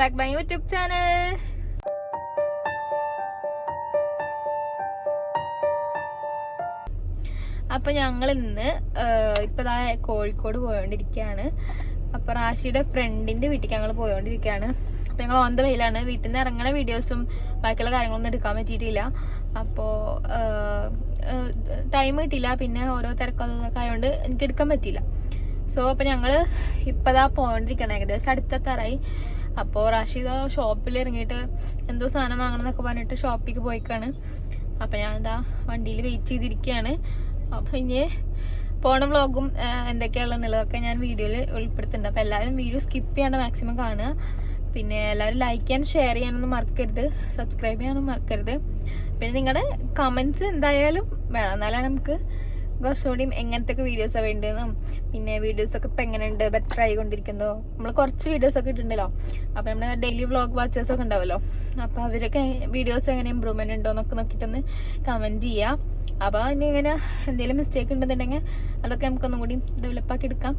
Back my YouTube channel. അപ്പൊ ഞങ്ങൾ ഇന്ന് ഇപ്പൊ കോഴിക്കോട് പോയോണ്ടിരിക്കുകയാണ്. അപ്പൊ റാഷിയുടെ ഫ്രണ്ടിന്റെ വീട്ടിലേക്ക് ഞങ്ങൾ പോയോണ്ടിരിക്കുകയാണ്. അപ്പൊ ഞങ്ങൾ ഓൺ ദ വെയിലാണ്. വീട്ടിൽ നിന്ന് ഇറങ്ങുന്ന വീഡിയോസും ബാക്കിയുള്ള കാര്യങ്ങളൊന്നും എടുക്കാൻ പറ്റിയിട്ടില്ല. അപ്പോ ടൈം കിട്ടിയില്ല, പിന്നെ ഓരോ തിരക്കൊക്കെ ആയതുകൊണ്ട് എനിക്ക് എടുക്കാൻ പറ്റിയില്ല. സോ അപ്പൊ ഞങ്ങള് ഇപ്പതാ പോയോണ്ടിരിക്കണം, ഏകദേശം അടുത്തെത്താറായി. അപ്പോ റാഷിദ ഷോപ്പിൽ ഇറങ്ങിയിട്ട് എന്തോ സാധനം വാങ്ങണം എന്നൊക്കെ പറഞ്ഞിട്ട് ഷോപ്പിലേക്ക് പോയിക്കാണ്. അപ്പൊ ഞാൻ എന്താ വണ്ടിയിൽ വെയിറ്റ് ചെയ്തിരിക്കുകയാണ്. അപ്പൊ ഇനി പോണ വ്ളോഗും എന്തൊക്കെയാണെന്നുള്ളതൊക്കെ ഞാൻ വീഡിയോയിൽ ഉൾപ്പെടുത്തുന്നുണ്ട്. അപ്പൊ എല്ലാവരും വീഡിയോ സ്കിപ്പ് ചെയ്യാണ്ട് മാക്സിമം കാണുക. പിന്നെ എല്ലാവരും ലൈക്ക് ചെയ്യാനും ഷെയർ ചെയ്യാനൊന്നും മറക്കരുത്, സബ്സ്ക്രൈബ് ചെയ്യാനൊന്നും മറക്കരുത്. പിന്നെ നിങ്ങളുടെ കമന്റ്സ് എന്തായാലും വേണം, എന്നാലാണ് നമുക്ക് കുറച്ചുകൂടി എങ്ങനത്തെ വീഡിയോസാണ് വേണ്ടതെന്നും പിന്നെ വീഡിയോസൊക്കെ ഇപ്പം എങ്ങനെയുണ്ട്, ബെറ്റർ ആയിക്കൊണ്ടിരിക്കുന്നതോ. നമ്മൾ കുറച്ച് വീഡിയോസൊക്കെ ഇട്ടിട്ടുണ്ടല്ലോ, അപ്പം നമ്മുടെ ഡെയിലി വ്ളോഗ് വാച്ചേഴ്സൊക്കെ ഉണ്ടാവുമല്ലോ, അപ്പോൾ അവരൊക്കെ വീഡിയോസ് എങ്ങനെ ഇമ്പ്രൂവ്മെന്റ് ഉണ്ടോ എന്നൊക്കെ നോക്കിയിട്ടൊന്ന് കമൻറ്റ് ചെയ്യുക. അപ്പോൾ ഇനി ഇങ്ങനെ എന്തെങ്കിലും മിസ്റ്റേക്ക് ഉണ്ടെന്നുണ്ടെങ്കിൽ അതൊക്കെ നമുക്കൊന്നും കൂടി ഡെവലപ്പാക്കി എടുക്കാം.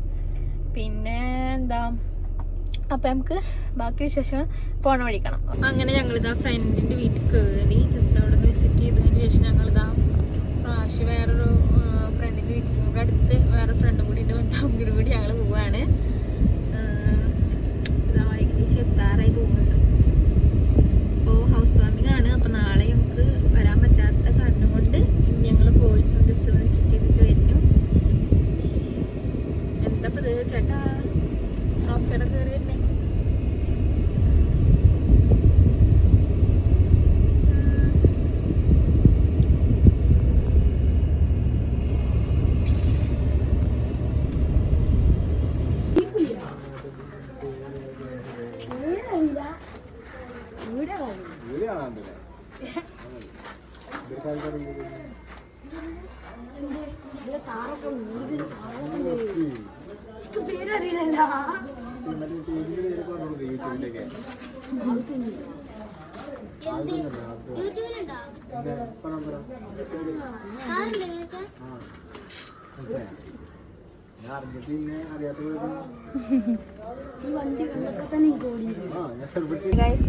പിന്നെ എന്താ, അപ്പം നമുക്ക് ബാക്കി വിശേഷം പോണ വഴിക്കണം. അങ്ങനെ ഞങ്ങളിതാ ഫ്രണ്ടിൻ്റെ വീട്ടിൽ കയറി ജസ്റ്റ് അവിടെ വിസിറ്റ് ചെയ്തതിന് ശേഷം ഞങ്ങളിതാ റാഷി വേറൊരു ഫ്രണ്ടിൻ്റെ വീട്ടിൽ കൂടെ അടുത്ത് വേറെ ഫ്രണ്ടും കൂടി ഉണ്ട്, അങ്ങോട്ട് കൂടി ഞങ്ങൾ പോവാണ്. ഇതാ ഏകദേശം എത്താറായി തോന്നുന്നുണ്ട്. അപ്പോൾ ഹൗസ് വാമിംഗ് ആണ്. അപ്പോൾ നാളെ ഞങ്ങൾക്ക് വരാൻ പറ്റാത്ത കാരണം കൊണ്ട് ഞങ്ങൾ പോയിട്ടുണ്ട്, വിസിറ്റ് ചെയ്തിട്ട് വരുന്നു. എന്താ ഇത് ചേട്ടാ റോഡ് സൈഡൊക്കെ കയറി വരുന്നേ.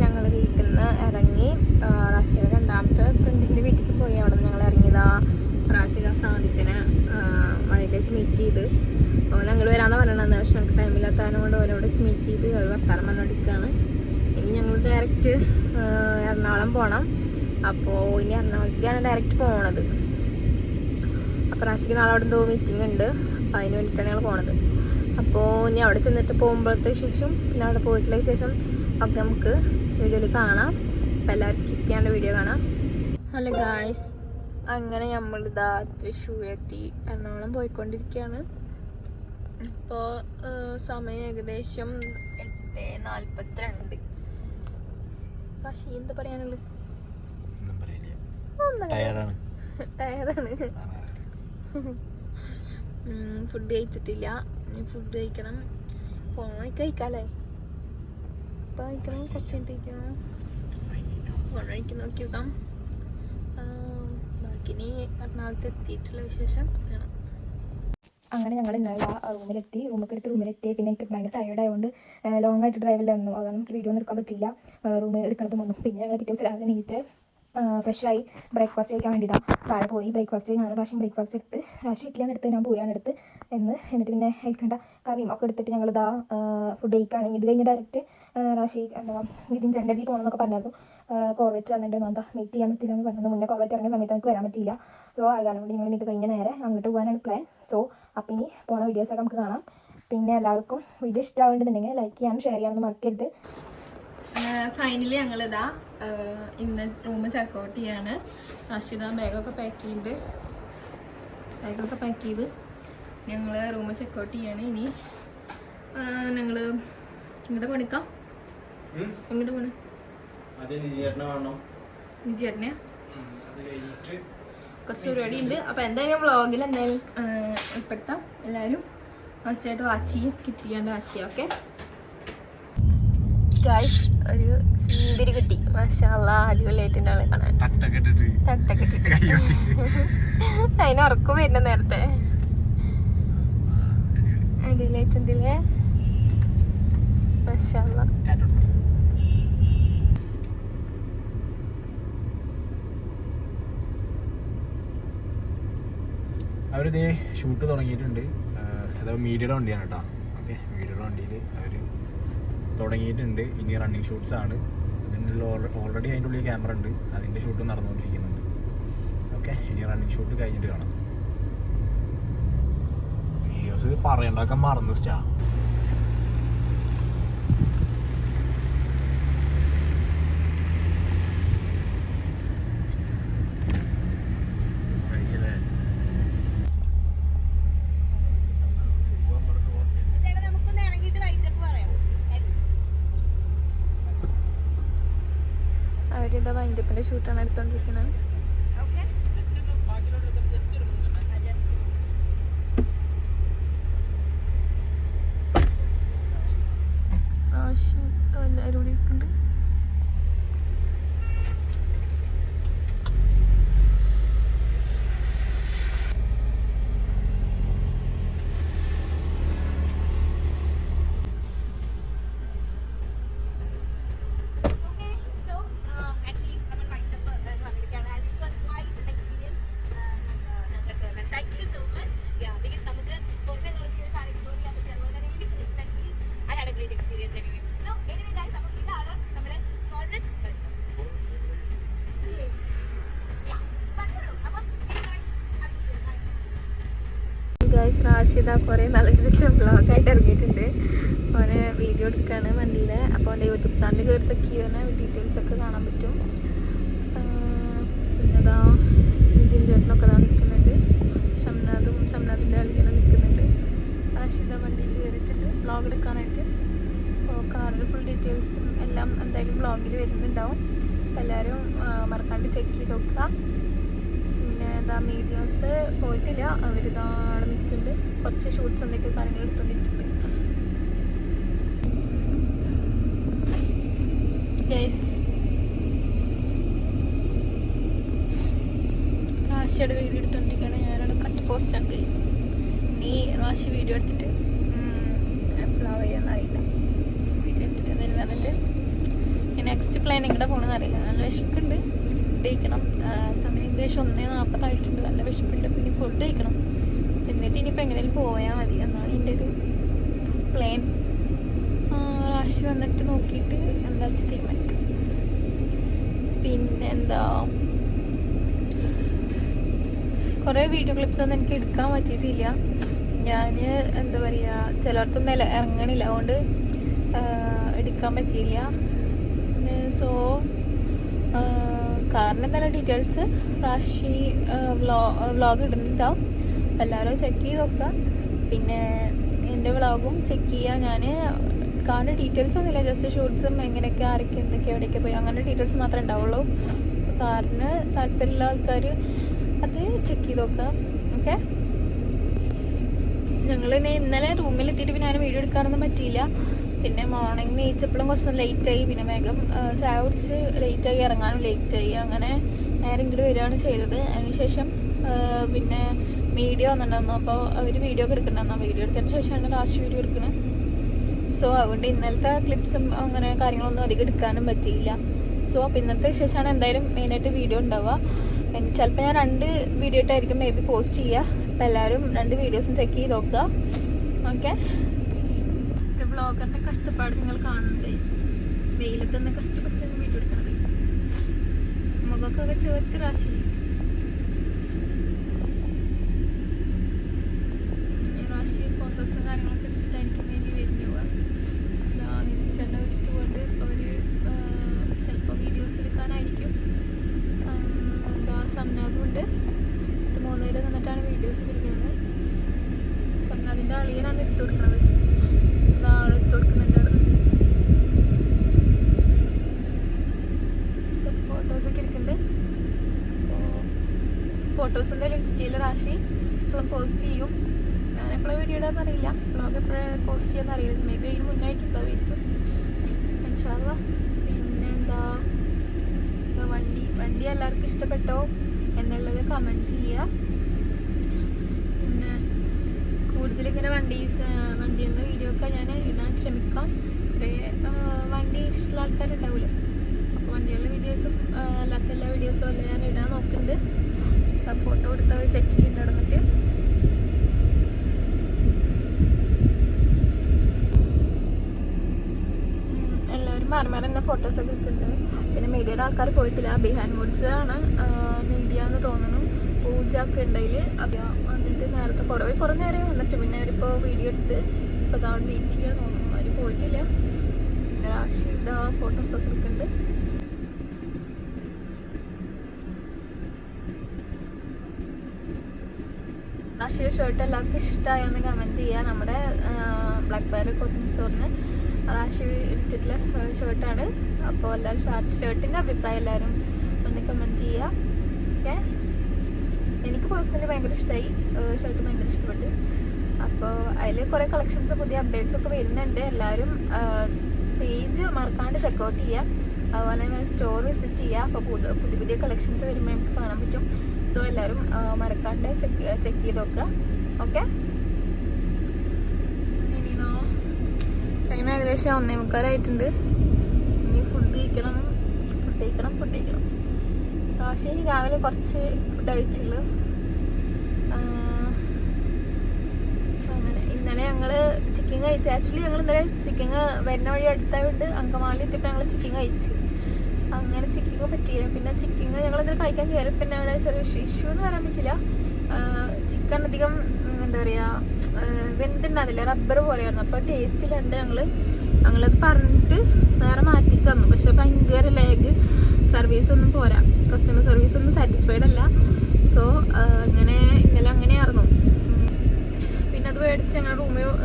ഞങ്ങൾ വീട്ടിൽ നിന്ന് ഇറങ്ങി റാഷിയുടെ രണ്ടാമത്തെ ഫ്രണ്ടിന്റെ വീട്ടിൽ പോയി. അവിടെ നിന്ന് ഞങ്ങൾ ഇറങ്ങിയതാ റാഷിദ സാദിത്തിനെ വഴിയിൽ വെച്ച് മീറ്റ് ചെയ്ത്. അപ്പോൾ ഞങ്ങൾ വരാമെന്ന് പറയണത്, പക്ഷെ ഞങ്ങൾക്ക് ടൈമില്ലാത്തതിനെ കൊണ്ട് അവരോട് വെച്ച് മീറ്റ് ചെയ്ത് അവർ വർത്താനം പറഞ്ഞോണ്ടിരിക്കുകയാണ്. ഇനി ഞങ്ങൾ ഡയറക്റ്റ് എറണാകുളം പോകണം. അപ്പോൾ ഇനി എറണാകുളത്തേക്കാണ് ഡയറക്റ്റ് പോണത്. അപ്പോൾ റാഷിക്ക് നാളെ അവിടെ എന്തോ മീറ്റിംഗ് ഉണ്ട്, അപ്പോൾ അതിന് വേണ്ടിയിട്ടാണ് ഞങ്ങൾ പോണത്. അപ്പോൾ ഇനി അവിടെ ചെന്നിട്ട് പോകുമ്പോഴത്തെ ശേഷം പിന്നെ അവിടെ പോയിട്ടുള്ള ശേഷം ഒക്കെ നമുക്ക് വീഡിയോയിൽ കാണാം. അപ്പോൾ എല്ലാവരും സ്കിപ്പ് ചെയ്യാണ്ട് വീഡിയോ കാണാം. ഹലോ ഗായ്സ്, അങ്ങനെ നമ്മളിതാ തൃശ്ശൂർ എത്തി, എറണാകുളം പോയിക്കൊണ്ടിരിക്കുകയാണ്. ഇപ്പോൾ സമയം ഏകദേശം 8:42. പക്ഷേ എന്താ പറയാനുള്ളത്, ടയർഡാണ്. ഫുഡ് കഴിച്ചിട്ടില്ല, ഇനി ഫുഡ് കഴിക്കണം. പോണ കഴിക്കാല്ലേ, ഇപ്പം കഴിക്കണം, കുറച്ച് കഴിക്കണം. പോണ വഴിക്ക് നോക്കി നോക്കാം. ബാക്കിനി എറണാകുളത്ത് എത്തിയിട്ടുള്ള വിശേഷം കാണാം. അങ്ങനെ ഞങ്ങൾ ഇന്നലെ റൂമിലെത്തി, റൂമിലെത്തി. പിന്നെ എനിക്ക് ഭയങ്കര ടയർഡ് ആയതുകൊണ്ട് ലോങ് ആയിട്ട് ഡ്രൈവിലായിരുന്നു, അതാണ് എനിക്ക് വീഡിയോ ഒന്നും എടുക്കാൻ പറ്റില്ല. റൂമിൽ എടുക്കണതും വന്നു. പിന്നെ ഞങ്ങൾ പിറ്റേ ദിവസം രാവിലെ നീച്ച് ഫ്രഷായി ബ്രേക്ക്ഫാസ്റ്റ് കഴിക്കാൻ വേണ്ടിയിട്ടാണ് താഴെ പോയി. ബ്രേക്ക്ഫാസ്റ്റ് ഞാൻ പ്രാവശ്യം ബ്രേക്ക്ഫാസ്റ്റ് എടുത്ത്, പ്രാവശ്യം ഇഡ്ഡലിയാണ് എടുത്ത്, ഞാൻ പൂരിയാണ് എടുത്ത് എന്നിട്ട് പിന്നെ കഴിക്കേണ്ട കറിയും ഒക്കെ എടുത്തിട്ട് ഞങ്ങളിതാ ഫുഡ് കഴിക്കുകയാണ്. ഇത് കഴിഞ്ഞ് ഡയറക്റ്റ് റാഷി എന്താ വിതിൻ സെൻറ്ററിൽ പോകണമെന്നൊക്കെ പറഞ്ഞായിരുന്നു. കോർവെറ്റ് വന്നിട്ടുണ്ടെന്ന് എന്താ മീറ്റ് ചെയ്യാൻ പറ്റില്ല എന്ന് പറഞ്ഞത്. മുന്നേ കോർവെറ്റ് ഇറങ്ങിയ സമയത്ത് എനിക്ക് വരാൻ പറ്റില്ല. സോ അതുകാരണം കൊണ്ട് ഞങ്ങൾ ഇത് കഴിഞ്ഞ് നേരെ അങ്ങോട്ട് പോകാനാണ് പ്ലാൻ. സോ അപ്പം ഇനി പോണ വീഡിയോസൊക്കെ നമുക്ക് കാണാം. പിന്നെ എല്ലാവർക്കും വീഡിയോ ഇഷ്ടമാവേണ്ടതുണ്ടെങ്കിൽ ലൈക്ക് ചെയ്യാനും ഷെയർ ചെയ്യാനൊന്നും മറക്കരുത്. ഫൈനലി ഞങ്ങളിതാ ഇന്ന് റൂം ചെക്കൗട്ട് ചെയ്യാണ്. റാഷിദ ബാഗൊക്കെ പാക്ക് ചെയ്ത് ഞങ്ങൾ റൂം ചെക്കൗട്ട് ചെയ്യാണ്. ഇനി ഞങ്ങൾ ഇങ്ങോട്ട് പണിക്കാം. എങ്ങോട്ട് പോണ്? നിജേട്ടനെ കുറച്ച് പരിപാടി ഉണ്ട്. അപ്പോൾ എന്തായാലും വ്ളോഗിൽ എന്തായാലും ഉൾപ്പെടുത്താം. എല്ലാവരും ഫസ്റ്റായിട്ട് വാച്ച് ചെയ്യും, സ്കിപ്പ് ചെയ്യാണ്ട് വാച്ച് ചെയ്യാം. ഓക്കെ ഗൈസ്, ഒരു സുന്ദരി കുട്ടി, മാഷാല്ലാ, അടിപൊളിയായിട്ടുണ്ട് ആളെ കാണാൻ. തട്ടൊക്കെ ഇട്ടിട്ട് അതിന് ഉറക്കം വരുന്ന നേരത്തെ അടിപൊളിയായിട്ടുണ്ടല്ലേ, മാഷാല്ലാ. അവരിതേ ഷൂട്ട് തുടങ്ങിയിട്ടുണ്ട്. അതായത് മീഡിയയുടെ വണ്ടിയാണ് കേട്ടോ. ഓക്കെ, മീഡിയയുടെ വണ്ടിയിൽ അവർ തുടങ്ങിയിട്ടുണ്ട്. ഇനി റണ്ണിങ് ഷൂട്ട്സ് ആണ്. അതിനുള്ള ഓൾറെഡി അതിൻ്റെ ഉള്ളിൽ ക്യാമറ ഉണ്ട്, അതിൻ്റെ ഷൂട്ടും നടന്നുകൊണ്ടിരിക്കുന്നുണ്ട്. ഓക്കെ, ഇനി റണ്ണിങ് ഷൂട്ട് കഴിഞ്ഞിട്ട് കാണാം. വീഡിയോസ് പറയണ്ടാക്കാൻ മറന്നു സ്റ്റാ. അവരിതാ വൈൻഡപ്പിൻ്റെ ഷൂട്ടാണ് എടുത്തോണ്ടിരിക്കുന്നത്. എല്ലാവരും കൂടി ഇരിക്കുന്നുണ്ട്. റാഷിദ കുറേ നാളുകൾക്ക് ശേഷം വ്ളോഗായിട്ട് ഇറങ്ങിയിട്ടുണ്ട്. അവന് വീഡിയോ എടുക്കുകയാണ് വണ്ടിയിൽ. അപ്പോൾ അവൻ്റെ യൂട്യൂബ് ചാനൽ കയറി ചെക്ക് ചെയ്തന്നെ ഡീറ്റെയിൽസ് ഒക്കെ കാണാൻ പറ്റും. പിന്നെ അതാ നിതിൻ ചേട്ടനൊക്കെ അതാ നിൽക്കുന്നുണ്ട്. ഷംനാദിൻ്റെ അളിയനെ നിൽക്കുന്നുണ്ട്. റാഷിദ വണ്ടിയിൽ കയറിയിട്ടുണ്ട് വ്ളോഗ് എടുക്കാനായിട്ട്. അപ്പോൾ കാറിൻ്റെ ഫുൾ ഡീറ്റെയിൽസും എല്ലാം എന്തായാലും വ്ളോഗിൽ വരുന്നുണ്ടാവും. എല്ലാവരും മറക്കാണ്ട് ചെക്ക് ചെയ്ത് നോക്കുക. പിന്നെ എന്താ മീഡിയാസ് പോയിട്ടില്ല, അവരിതാണ് നിൽക്കുന്നുണ്ട്. കുറച്ച് ഷൂട്ട്സ് എന്തൊക്കെ കാര്യങ്ങൾ എടുത്തുകൊണ്ടിരിക്കുന്നുണ്ട്. റാഷിയുടെ വീഡിയോ എടുത്തുകൊണ്ടിരിക്കുകയാണ്. ഞാനവിടെ കട്ട് പോസ്റ്റ് ആണ്. ഇനി റാഷി വീഡിയോ എടുത്തിട്ട് എപ്പോഴാണ് വരികയെന്നറിയില്ല. വീഡിയോ എടുത്തിട്ട് എന്തായാലും വന്നിട്ട് നെക്സ്റ്റ് പ്ലാൻ എങ്ങടെ പോകണമെന്ന് അറിയില്ല. നല്ല വിശക്കുണ്ട്, ഫുഡ് കഴിക്കണം. സമയം ഏകദേശം 1:40 നല്ല വിശപ്പുണ്ട്. പിന്നെ ഫുഡ് കഴിക്കണം. എന്നിട്ട് ഇനിയിപ്പോൾ എങ്ങനെയും പോയാൽ മതി എന്നാണ് എൻ്റെ ഒരു പ്ലാൻ. റാഷി വന്നിട്ട് നോക്കിയിട്ട് എന്താ വെച്ചാൽ തീരുമാനിക്കും. പിന്നെ എന്താ കുറേ വീഡിയോ ക്ലിപ്സ് ഒന്നും എനിക്ക് എടുക്കാൻ പറ്റിയിട്ടില്ല. ഞാൻ എന്താ പറയുക, ചിലർക്കൊന്നും ഇറങ്ങണില്ല, അതുകൊണ്ട് എടുക്കാൻ പറ്റിയില്ല. സോ കാറിൻ്റെ നല്ല ഡീറ്റെയിൽസ് റാഷി വ്ളോഗ് ഇടുന്നുണ്ടാവും. എല്ലാവരും ചെക്ക് ചെയ്ത് നോക്കുക. പിന്നെ എൻ്റെ വ്ളോഗും ചെക്ക് ചെയ്യുക. ഞാൻ കാറിൻ്റെ ഡീറ്റെയിൽസ് ഒന്നുമില്ല, ജസ്റ്റ് ഷൂട്ട്സും എങ്ങനെയൊക്കെ ആരൊക്കെ എന്തൊക്കെ എവിടെയൊക്കെ പോയി അങ്ങനെ ഡീറ്റെയിൽസ് മാത്രമേ ഉണ്ടാവുള്ളൂ. കാറിന് താല്പര്യമുള്ള ആൾക്കാർ അത് ചെക്ക് ചെയ്ത് നോക്കുക. ഓക്കെ, ഞങ്ങൾ ഇന്നലെ റൂമിലെത്തിയിട്ട് പിന്നെ ഞാൻ വീഡിയോ എടുക്കാനൊന്നും പറ്റിയില്ല. പിന്നെ മോർണിംഗ് നീച്ചപ്പോഴും കുറച്ച് ലേറ്റായി. പിന്നെ വേഗം ചായ കുടിച്ച് ലേറ്റായി, ഇറങ്ങാനും ലേറ്റായി. അങ്ങനെ നേരെ ഇങ്ങോട്ട് വരികയാണ് ചെയ്തത്. അതിനുശേഷം പിന്നെ വീഡിയോ വന്നിട്ടുണ്ടായിരുന്നു. അപ്പോൾ അവർ വീഡിയോ ഒക്കെ എടുക്കണ്ടായിരുന്നു. വീഡിയോ എടുത്തതിന് ശേഷമാണ് ലാസ്റ്റ് വീഡിയോ എടുക്കുന്നത്. സോ അതുകൊണ്ട് ഇന്നലത്തെ ക്ലിപ്സും അങ്ങനെ കാര്യങ്ങളൊന്നും അധികം എടുക്കാനും പറ്റിയില്ല. സോ അപ്പോൾ ഇന്നത്തെ ശേഷമാണ് എന്തായാലും മെയിനായിട്ട് വീഡിയോ ഉണ്ടാവുക. പിന്നെ ചിലപ്പോൾ ഞാൻ 2 വീഡിയോ ആയിട്ടായിരിക്കും മേ ബി പോസ്റ്റ് ചെയ്യുക. അപ്പോൾ എല്ലാവരും 2 വീഡിയോസും ചെക്ക് ചെയ്ത് നോക്കുക. ഓക്കെ, വ്ളോഗറിൻ്റെ കഷ്ടപ്പാട് നിങ്ങൾ കാണുന്നുണ്ട്. വെയിലത്ത് തന്നെ കഷ്ടപ്പെട്ട് വീഡിയോ എടുക്കണത്. മുഖമൊക്കെ ചേർത്ത് റാശി ഫോട്ടോസും കാര്യങ്ങളൊക്കെ എടുത്തിട്ടായിരിക്കും മേ ബി വരുന്നു. ചേട്ടനെ വെച്ചിട്ട് പോയിട്ട് അവർ ചിലപ്പോൾ വീഡിയോസ് എടുക്കാനായിരിക്കും. എന്താ ഷംനാദും ഉണ്ട്. 3 പേര് നിന്നിട്ടാണ് വീഡിയോസ് എടുക്കുന്നത്. ഷംനാദിൻ്റെ അളിയനാണ് എടുത്തു കൊടുക്കുന്നത്. എടുത്തു കൊടുക്കുന്നുണ്ട്. കുറച്ച് ഫോട്ടോസൊക്കെ എടുക്കുന്നുണ്ട്. ഫോട്ടോസ് എന്തായാലും ഇൻസ്റ്റയിൽ റാഷി സോൺ പോസ്റ്റ് ചെയ്യും. ഞാൻ എപ്പോഴും വീഡിയോ ഇടാന്ന് അറിയില്ല, വ്ളോഗ് എപ്പോഴും പോസ്റ്റ് ചെയ്യാന്ന് അറിയില്ല. മേ ബി അതിന് മുന്നായിട്ടുണ്ടാവുമായിരിക്കും ഇൻഷാ അല്ലാഹ്. പിന്നെ എന്താ വണ്ടി എല്ലാവർക്കും ഇഷ്ടപ്പെട്ടോ എന്നുള്ളത് കമൻറ്റ് ചെയ്യുക. പിന്നെ കൂടുതലിങ്ങനെ വണ്ടിയുള്ള വീഡിയോ ഒക്കെ ഞാൻ ഇടാൻ ശ്രമിക്കാം. കുറേ വണ്ടി ഇഷ്ടമുള്ള ആൾക്കാരുണ്ടാവുമല്ലോ, അപ്പോൾ വണ്ടിയുള്ള വീഡിയോസും അല്ലാത്ത എല്ലാ വീഡിയോസും അല്ല ഞാൻ ഇടാൻ നോക്കുന്നുണ്ട്. ഫോട്ടോ എടുത്തവർ ചെക്ക് ചെയ്ത് നടന്നിട്ട് മൂന്നാർ പോയിട്ടില്ല. ബിഹാൻ വുഡ്സ് ആണ് മീഡിയ എന്ന് തോന്നുന്നു. പൂജ ഒക്കെ ഉണ്ടെങ്കിൽ അപ്പോൾ വന്നിട്ട് നേരത്തെ കുറേ നേരം വന്നിട്ട് പിന്നെ അവരിപ്പോൾ വീഡിയോ എടുത്ത് ഇപ്പോൾ അതാണ് വെയിറ്റ് ചെയ്യാൻ തോന്നുന്നു. അവർ പോയിട്ടില്ല. പിന്നെ രാശിയുടെ ഫോട്ടോസൊക്കെ എടുക്കുന്നുണ്ട്. രാശിയുടെ ഷർട്ട് എല്ലാവർക്കും ഇഷ്ടമായോന്ന് കമൻറ്റ് ചെയ്യുക. നമ്മുടെ ബ്ലാക്ക് ബെറി കോച്ചിങ് സ്റ്റോറിന് റാഷി എടുത്തിട്ടുള്ള ഷർട്ടാണ്. അപ്പോൾ എല്ലാവരും ഷർട്ടിൻ്റെ അഭിപ്രായം എല്ലാവരും ഒന്ന് കമൻറ്റ് ചെയ്യുക. ഓക്കെ, എനിക്ക് പേഴ്സണലി ഭയങ്കര ഇഷ്ടമായി. ഷർട്ട് ഭയങ്കര ഇഷ്ടപ്പെട്ടു. അപ്പോൾ അതിൽ കുറേ കളക്ഷൻസ് പുതിയ അപ്ഡേറ്റ്സ് ഒക്കെ വരുന്നുണ്ട്. എല്ലാവരും പേജ് മറക്കാണ്ട് ചെക്കൗട്ട് ചെയ്യുക. അതുപോലെ തന്നെ സ്റ്റോർ വിസിറ്റ് ചെയ്യുക. അപ്പോൾ പുതിയ കളക്ഷൻസ് വരുമ്പോൾ നമുക്ക് കാണാൻ പറ്റും. സോ എല്ലാവരും മറക്കാണ്ട് ചെക്ക് ചെയ്ത് നോക്കുക. ഓക്കെ, ഇനിയോ ടൈം ഏകദേശം 1:45 ഇനി ഫുഡ് കഴിക്കണം. പക്ഷേ രാവിലെ കുറച്ച് ഫുഡ് കഴിച്ചുള്ളൂ. അങ്ങനെ ഇന്നലെ ഞങ്ങൾ ചിക്കൻ കഴിച്ചു. ആക്ച്വലി ഞങ്ങൾ ഇന്നലെ ചിക്കൻ വരുന്ന വഴി അടുത്തായിട്ട് അങ്കമാലി എത്തിയപ്പോൾ ഞങ്ങൾ ചിക്കൻ കഴിച്ചു. അങ്ങനെ ചിക്കൻ പറ്റിയില്ല. പിന്നെ ചിക്കൻ ഞങ്ങൾ ഇന്നലെ കഴിക്കാൻ കയറി. പിന്നെ അവിടെ ചെറിയ ഇഷ്യൂ എന്ന് പറയാൻ പറ്റില്ല. ചിക്കൻ അധികം എന്താ പറയുക വെന്തുണ്ടാകുന്നില്ല, റബ്ബർ പോലെയായിരുന്നു. അപ്പോൾ ടേസ്റ്റ് കണ്ട് ഞങ്ങളത് പറഞ്ഞിട്ട് വേറെ മാറ്റി തന്നു. പക്ഷെ ഭയങ്കര ലാഗ്, സർവീസ് ഒന്നും പോരാ, കസ്റ്റമർ സർവീസ് ഒന്നും സാറ്റിസ്ഫൈഡ് അല്ല. സോ ഇന്നലെ അങ്ങനെയായിരുന്നു. പിന്നെ അത് മേടിച്ച് ഞങ്ങൾ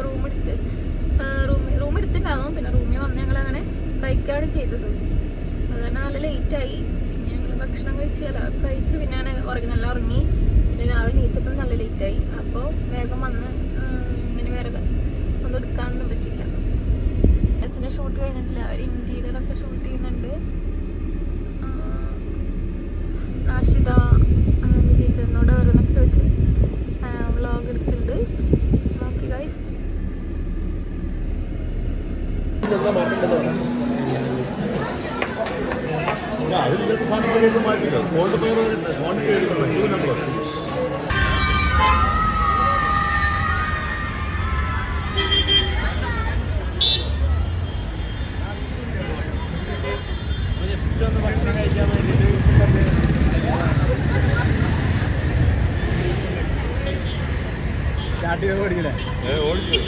റൂം എടുത്തിട്ടുണ്ടായിരുന്നു. പിന്നെ റൂമിൽ വന്ന് ഞങ്ങളങ്ങനെ കഴിക്കുകയാണ് ചെയ്തത്. അത് തന്നെ നല്ല ലേറ്റായി. പിന്നെ ഞങ്ങൾ ഭക്ഷണം കഴിച്ച് പിന്നെ നല്ല ഉറങ്ങി. പിന്നെ രാവിലെ നീച്ചപ്പോൾ നല്ല ലേറ്റായി. അപ്പോൾ വേഗം വന്ന് ഇങ്ങനെ വേറെ ഒന്നും എടുക്കാനൊന്നും പറ്റില്ല. അച്ഛൻ്റെ ഷൂട്ട് കഴിഞ്ഞിട്ടില്ല. അവർ ഇൻറ്റീരിയറൊക്കെ ഷൂട്ട് ചെയ്യുന്നുണ്ട്. റാഷിദ ടീച്ചറിനോട് ഓരോന്നൊക്കെ ചോദിച്ച് വ്ളോഗ് എടുക്കുന്നുണ്ട്. ഓക്കെ ഗൈസ്, ഭക്ഷണം കഴിക്കാൻ വേണ്ടിയിട്ട് സ്റ്റാർട്ട് ചെയ്ത് ഓടിക്കില്ലേ? ഓടിച്ചു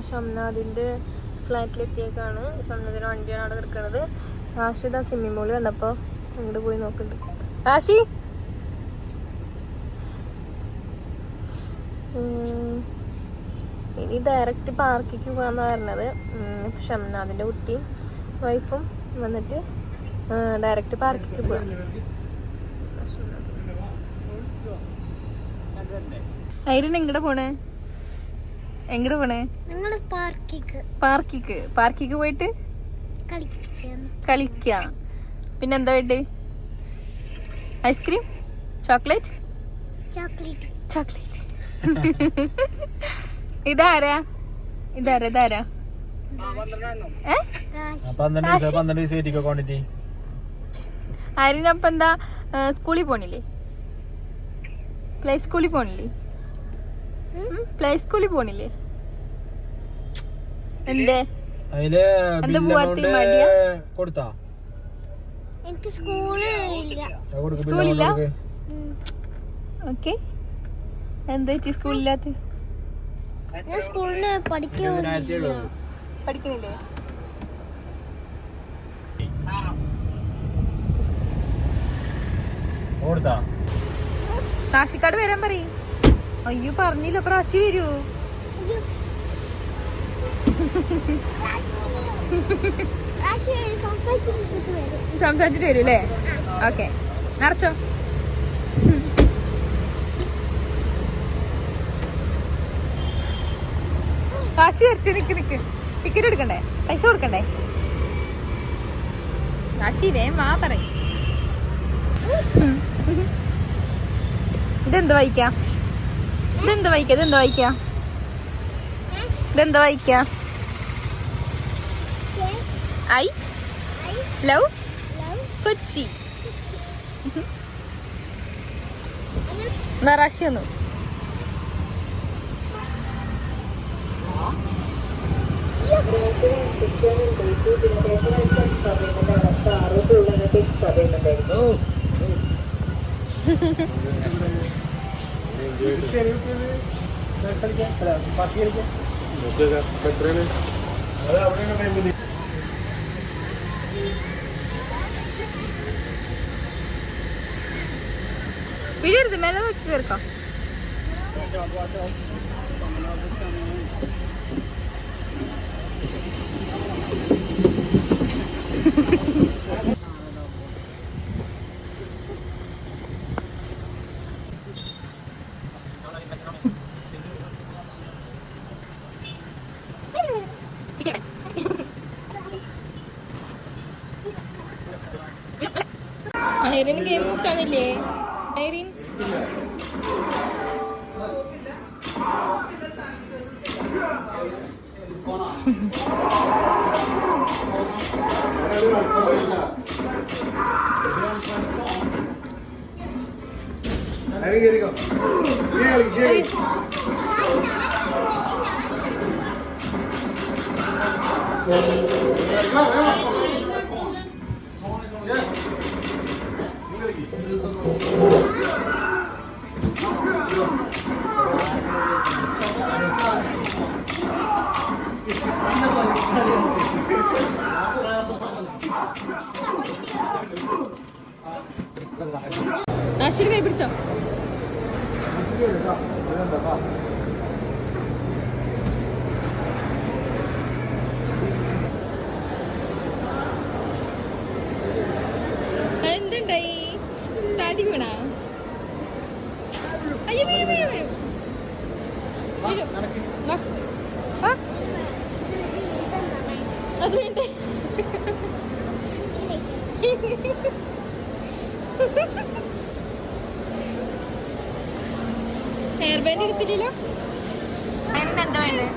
ഷംനാദിന്റെ ഫ്ലാറ്റിലെത്തിയേക്കാണ്. ഷംനാദിന്റെ വണ്ടിയാണ് അവിടെ കിടക്കുന്നത്. റാഷിദ സ്വിമ്മിംഗ് പൂള് കണ്ടപ്പോ അങ്ങോട്ട് പോയി നോക്കുന്നുണ്ട്. റാഷി ഇനി ഡയറക്റ്റ് പാർക്കിക്ക് പോകാന്നാ പറഞ്ഞത്. ഷംനാദിന്റെ കുട്ടിയും വൈഫും വന്നിട്ട് ഡയറക്റ്റ് പാർക്കിക്ക് പോവാം. ഐരൻ എങ്ങടെ പോണേ? പാർക്കിക്ക് പോയിട്ട് കളിക്ക. പിന്നെന്താ വേണ്ടേ? Ice cream, chocolate. ഇതാരാ? ആരിനപ്പ എന്താ സ്കൂളിൽ പോണില്ലേ? പ്ലേ സ്കൂളിൽ പോണില്ലേ? എന്തേ എന്താ പോവാത്ത മടിയാ? എനിക്ക് സ്കൂളില്ല. ഓക്കെ. എന്താ വെച്ചി സ്കൂളില്ലാത്ത? ഞാൻ സ്കൂളില് പഠിക്കുന്നില്ലേ? റാഷിക്കാട് വരാൻ പറയും. അയ്യോ പറഞ്ഞില്ല. അപ്പൊ റാഷി വരൂ. സംസാരിച്ചിട്ട് വരൂ അല്ലേ? ഓക്കെ, നിറച്ചോ. റാഷി വരച്ചു. നിക്ക്. ടിക്കറ്റ് എടുക്കണ്ടേ? പൈസ കൊടുക്കണ്ടേ? റാഷി വേം വാ പറയും. ഇതെന്താ വായിക്കാ? I love Kochi. എന്നാ റാഷി ഒന്നു പിടിയരുത്. മേലെ നോക്കി കേൾക്കാം. ഐറിൻ ഗെയിം കാണില്ലേ? ഐറിൻ റാഷിൽ കൈ പിടിച്ചോ. എന്തുണ്ടായി? താതി വീണാ? അയ്യോ വീഴും. അത് വേണ്ടേ? ഹെയർ ബാൻഡ് എടുത്തില്ലല്ലോ. എന്താ വേണ്ടേ?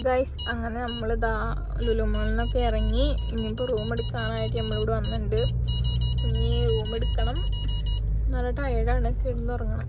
ഗൈസ്, അങ്ങനെ നമ്മളിതാ ലുലുമാളിന്നൊക്കെ ഇറങ്ങി. ഇനിയിപ്പോൾ റൂം എടുക്കാനായിട്ട് നമ്മളിവിടെ വന്നിട്ടുണ്ട്. ഇനി റൂം എടുക്കണം. നല്ല ടയേർഡാണ്, കിടന്നുറങ്ങണം.